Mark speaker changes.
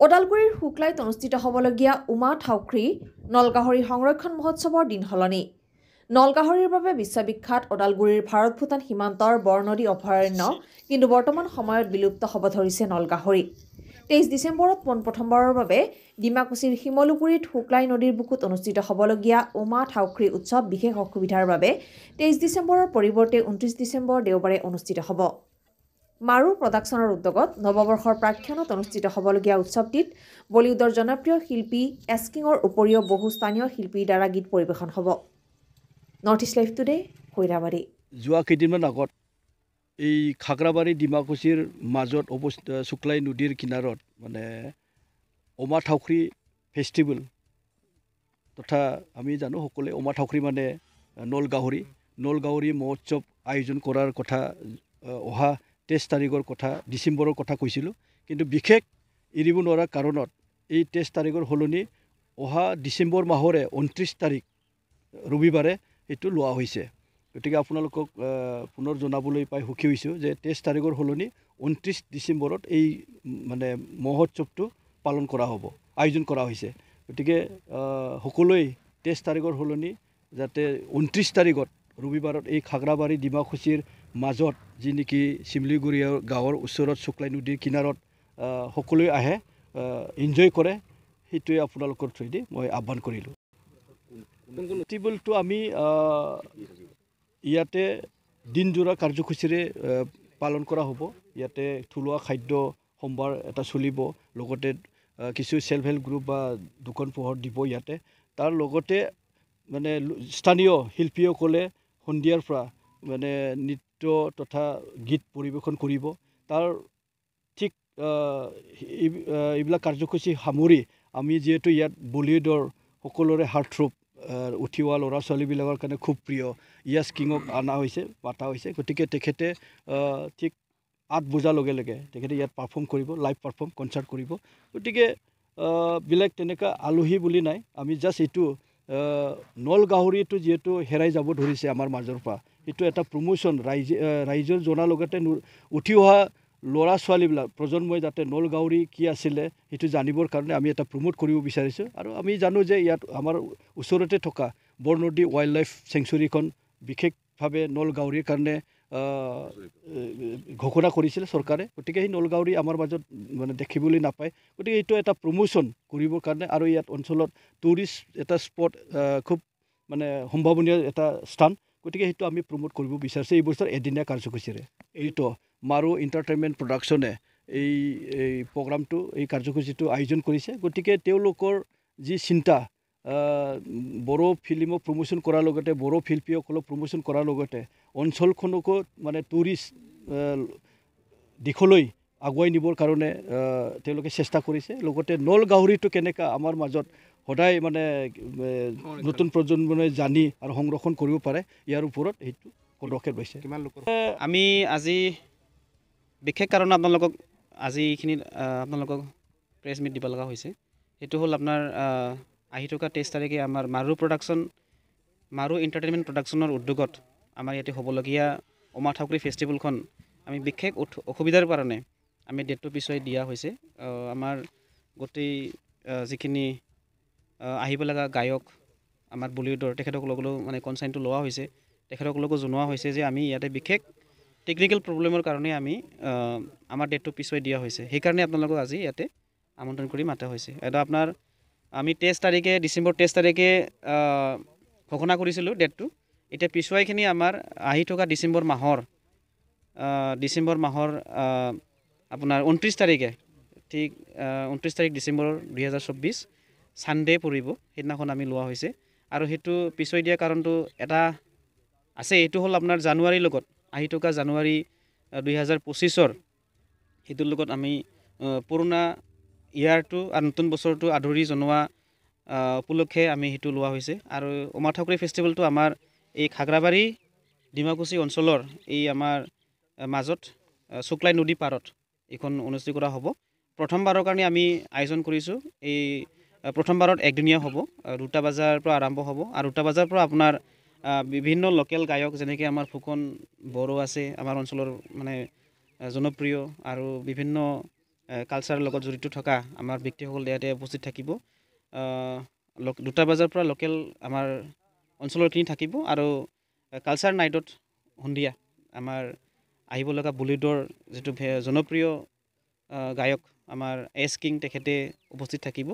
Speaker 1: ওদালগুৰিৰ শুক্লাইত অনুষ্ঠিত হ'বলগীয়া উমা ঠাউখ্ৰী নলগাহৰি সংৰক্ষণ মহোৎসৱৰ দিন সলনি। নলগাহৰিৰ বাবে বিশ্ববিখ্যাত ওদালগুৰিৰ ভাৰত-ভূটান সীমান্তৰ বৰনদী অভয়াৰণ্য কিন্তু বৰ্তমান সময়ত বিলুপ্ত হ'ব ধৰিছে নলগাহৰি। 23 ডিচেম্বৰত পোনপ্ৰথমবাৰৰ বাবে ডিমাকুছিৰ শিমলুগুৰিত শুক্লাই নদীৰ বুকুত অনুষ্ঠিত হ'বলগীয়া উমা ঠাউখ্ৰী উৎসৱ বিশেষ অসুবিধাৰ বাবে 23 ডিচেম্বৰৰ পৰিৱৰ্তে 29 ডিচেম্বৰ দেওবাৰে অনুষ্ঠিত হ'ব। মাৰু প্ৰডাকশ্যনৰ উদ্যোগত নৱবৰ্ষৰ প্ৰাক্ষণত অনুষ্ঠিত হ'বলগীয়া উৎসৱটিত বলিউডৰ জনপ্ৰিয় শিল্পী এছকিঙৰ উপৰিও বহু স্থানীয় শিল্পীৰ দ্বাৰা গীত পৰিৱেশন হ'ব। North East live today, Kairabari.
Speaker 2: যোৱা কেইদিনমান আগত এই খাগ্ৰাবাৰী ডিমাকুছিৰ মাজত অৱস্থিত শুক্লাই নদীৰ কিনাৰত মানে উমা ঠাউখ্ৰী ফেষ্টিভেল তথা আমি জানো সকলোৱে উমা ঠাউখ্ৰী মানে নলগাহৰি মহোৎসৱ আয়োজন কৰাৰ কথা অহা 23 তাৰিখৰ কথা ডিচেম্বৰৰ কথা কৈছিলোঁ, কিন্তু বিশেষ এৰিব নোৱাৰা কাৰণত এই 23 তাৰিখৰ সলনি অহা ডিচেম্বৰ মাহৰে 29 তাৰিখ ৰবিবাৰে এইটো লোৱা হৈছে। গতিকে আপোনালোকক পুনৰ জনাবলৈ পাই সুখী হৈছোঁ যে 23 তাৰিখৰ সলনি 29 ডিচেম্বৰত এই মানে মহোৎসৱটো পালন কৰা হ'ব, আয়োজন কৰা হৈছে। গতিকে সকলোৱে 23 তাৰিখৰ সলনি যাতে 29 তাৰিখত ৰবিবাৰত এই খাগ্ৰাবাৰী ডিমাকুছিৰ মাজত যি নেকি শিমলুগুৰি গাঁৱৰ ওচৰত শুক্লাই নদীৰ কিনাৰত সকলোৱে আহে, এনজয় কৰে, সেইটোৱে আপোনালোকৰ থ্ৰুদি মই আহ্বান কৰিলোঁ। ফেষ্টিভেলটো আমি ইয়াতে দিনজোৰা কাৰ্যসূচীৰে পালন কৰা হ'ব। ইয়াতে থলুৱা খাদ্য সম্ভাৰ এটা চলিব, লগতে কিছু চেল্ফ হেল্প গ্ৰুপ বা দোকান পোহাৰ দিব ইয়াতে। তাৰ লগতে মানে স্থানীয় শিল্পীসকলে সন্ধিয়াৰ পৰা মানে নৃত্য তথা গীত পৰিৱেশন কৰিব। তাৰ ঠিক এইবিলাক কাৰ্যসূচী সামৰি আমি যিহেতু ইয়াত বলিউডৰ সকলোৰে হাৰ্টথ্ৰব উঠি অহা ল'ৰা ছোৱালীবিলাকৰ কাৰণে খুব প্ৰিয় ইয়াছ কিঙক মাতা হৈছে। গতিকে তেখেতে ঠিক 8 বজাৰ লগে লগে তেখেতে ইয়াত পাৰফৰ্ম কৰিব, লাইভ পাৰফৰ্ম কনচাৰ্ট কৰিব। গতিকে বেলেগ তেনেকুৱা আলহী বুলি নাই, আমি জাষ্ট এইটো নলগাহৰিটো যিহেতু হেৰাই যাব ধৰিছে আমাৰ মাজৰ পৰা, সেইটো এটা প্ৰমোশ্যন ৰাইজৰ জনাৰ লগতে উঠি অহা ল'ৰা ছোৱালীবিলাক প্ৰজন্মই যাতে নলগাহৰি কি আছিলে সেইটো জানিবৰ কাৰণে আমি এটা প্ৰমোট কৰিব বিচাৰিছোঁ। আৰু আমি জানো যে ইয়াত আমাৰ ওচৰতে থকা বৰনদী ৱাইল্ড লাইফ চেংচুৰীখন বিশেষভাৱে নলগাহৰিৰ কাৰণে ঘোষণা কৰিছিলে চৰকাৰে। গতিকে সেই নলগাহৰি আমাৰ মাজত মানে দেখিবলৈ নাপায়। গতিকে এইটো এটা প্ৰমোশ্যন কৰিবৰ কাৰণে আৰু ইয়াত অঞ্চলত টুৰিষ্ট এটা স্পট খুব মানে সম্ভাৱনীয় এটা স্থান। গতিকে সেইটো আমি প্ৰমোট কৰিব বিচাৰিছোঁ এই বছৰ এদিনীয়া কাৰ্যসূচীৰে। এইটো মাৰু এণ্টাৰটেইনমেণ্ট প্ৰডাকশ্যনে এই প্ৰগ্ৰামটো এই কাৰ্যসূচীটো আয়োজন কৰিছে। গতিকে তেওঁলোকৰ যি চিন্তা বড়ো ফিল্মক প্ৰমোশ্যন কৰাৰ লগতে বড়ো শিল্পীসকলক প্ৰমোশ্যন কৰাৰ লগতে অঞ্চলখনকো মানে টুৰিষ্ট দিশলৈ আগুৱাই নিবৰ কাৰণে তেওঁলোকে চেষ্টা কৰিছে। লগতে নলগাহৰিটো কেনেকৈ আমাৰ মাজত সদায় মানে নতুন প্ৰজন্মই জানি আৰু সংৰক্ষণ কৰিব পাৰে ইয়াৰ ওপৰত সেইটো পদক্ষেপ লৈছে।
Speaker 3: আমি আজি বিশেষ কাৰণে আপোনালোকক আজি এইখিনিত আপোনালোকক প্ৰেছ মিট দিব লগা হৈছে। সেইটো হ'ল আপোনাৰ আহি থকা 23 তাৰিখে আমাৰ মাৰু এণ্টাৰটেইনমেণ্ট প্ৰডাকশ্যনৰ উদ্যোগত আমাৰ ইয়াতে হ'বলগীয়া উমা ঠাউখ্ৰী ফেষ্টিভেলখন আমি বিশেষ অসুবিধাৰ কাৰণে আমি ডেটটো পিছুৱাই দিয়া হৈছে। আমাৰ গোটেই যিখিনি আহিব লগা গায়ক আমাৰ বলিউডৰ তেখেতসকলকো মানে কনচাৰ্নটো লোৱা হৈছে, তেখেতসকলকো জনোৱা হৈছে যে আমি ইয়াতে বিশেষ টেকনিকেল প্ৰব্লেমৰ কাৰণে আমি আমাৰ ডেটটো পিছুৱাই দিয়া হৈছে। সেইকাৰণে আপোনালোকক আজি ইয়াতে আমন্ত্ৰণ কৰি মাতা হৈছে। এটা আপোনাৰ আমি 23 তাৰিখে ডিচেম্বৰ 23 তাৰিখে ঘোষণা কৰিছিলোঁ ডেটটো। এতিয়া পিছুৱাইখিনি আমাৰ আহি থকা ডিচেম্বৰ মাহৰ আপোনাৰ 29 তাৰিখে, ঠিক 29 তাৰিখ ডিচেম্বৰ 2024 ছানডে পৰিব, সেইদিনাখন আমি লোৱা হৈছে। আৰু সেইটো পিছুৱাই দিয়া কাৰণটো এটা আছে, এইটো হ'ল আপোনাৰ জানুৱাৰীৰ লগত আহি থকা জানুৱাৰী 2025 সেইটোৰ লগত আমি পুৰণা ইয়াৰটো আৰু নতুন বছৰটো আদৰি জনোৱা উপলক্ষে আমি সেইটো লোৱা হৈছে। আৰু উমা ঠাউখ্ৰী ফেষ্টিভেলটো আমাৰ এই খাগ্ৰাবাৰী ডিমাকুছি অঞ্চলৰ এই আমাৰ মাজত শুক্লাই নদী পাৰত এইখন অনুষ্ঠিত কৰা হ'ব। প্ৰথমবাৰৰ কাৰণে আমি আয়োজন কৰিছোঁ। এই প্ৰথমবাৰত একদিনীয়া হ'ব, 2টা বজাৰ পৰা আৰম্ভ হ'ব। আৰু 2টা বজাৰ পৰা আপোনাৰ বিভিন্ন লোকেল গায়ক যেনেকৈ আমাৰ ফুকন বড়ো আছে আমাৰ অঞ্চলৰ মানে জনপ্ৰিয়, আৰু বিভিন্ন কালচাৰৰ লগত জড়িত থকা আমাৰ ব্যক্তিসকল ইয়াতে উপস্থিত থাকিব 2টা বজাৰ পৰা লোকেল আমাৰ অঞ্চলৰখিনি থাকিব আৰু কালচাৰ নাইটত সন্ধিয়া আমাৰ আহিব লগা বলিউডৰ যিটো জনপ্ৰিয় গায়ক আমাৰ এছ কিং তেখেতে উপস্থিত থাকিব